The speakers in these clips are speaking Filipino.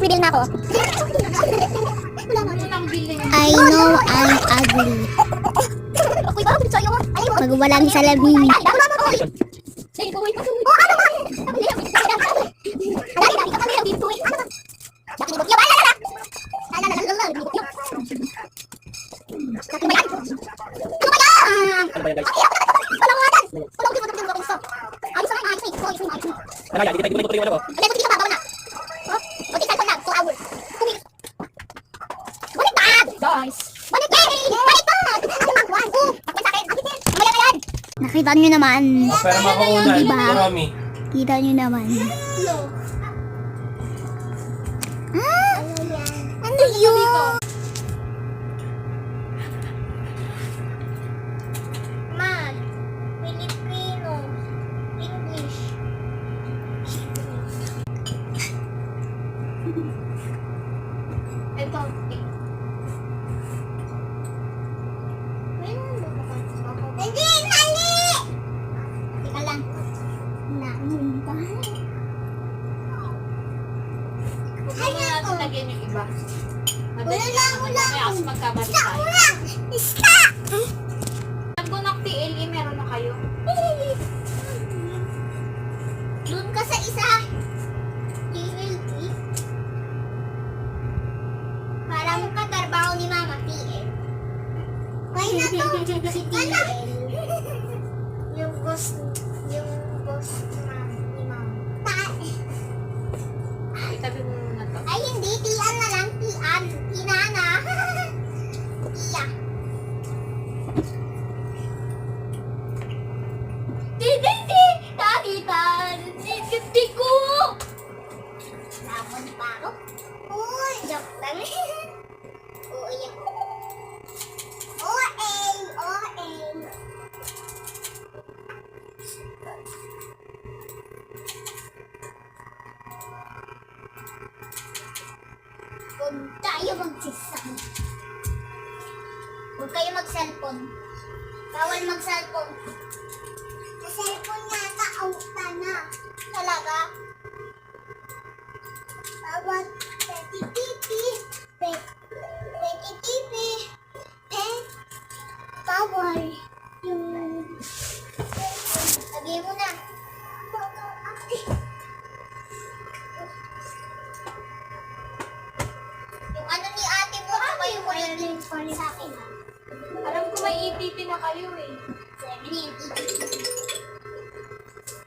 guys, bibili na ako. I know I'm ugly. Pag walang salamin. Nakita nyo naman. Pero makauna, Diba? marami. Kita nyo naman. Ah! Ano yun? Math, Filipino, English. Ito. Hindi, mali! Teka lang. Namin ba? Huwag mo natin lagyan yung iba. Madali Ulang, naman ulang. kaya kasi magkabalik tayo. Ulang! Stop! Nagbunak TLE, meron na kayo. Doon ka sa isa. TLT. Parang katrabaho ni Mama, TL. Kaya na to, si TL. Yung boss ni Mama. Itabi mo muna to. Ay, hindi. Tian na lang. Tian. Tinana. Tia. Hindi! Nakita! Hindi ko! Tapon pa ako. Uy, joke lang. Uy, ako. O-A. Huwag tayo magsisama. Huwag kayo mag-cellphone. Bawal mag-cellphone. Sa cellphone yata, out na. Talaga? Bawal. Peti-pipi. Peti-pipi. Bawal. Yung... Lagay mo na. Yung ano ni ate mo, saka yung kuryente sa akin. Alam ko may EPP na kayo eh. 7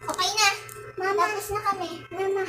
Okay na. Mama. Tapos na kami. Mama.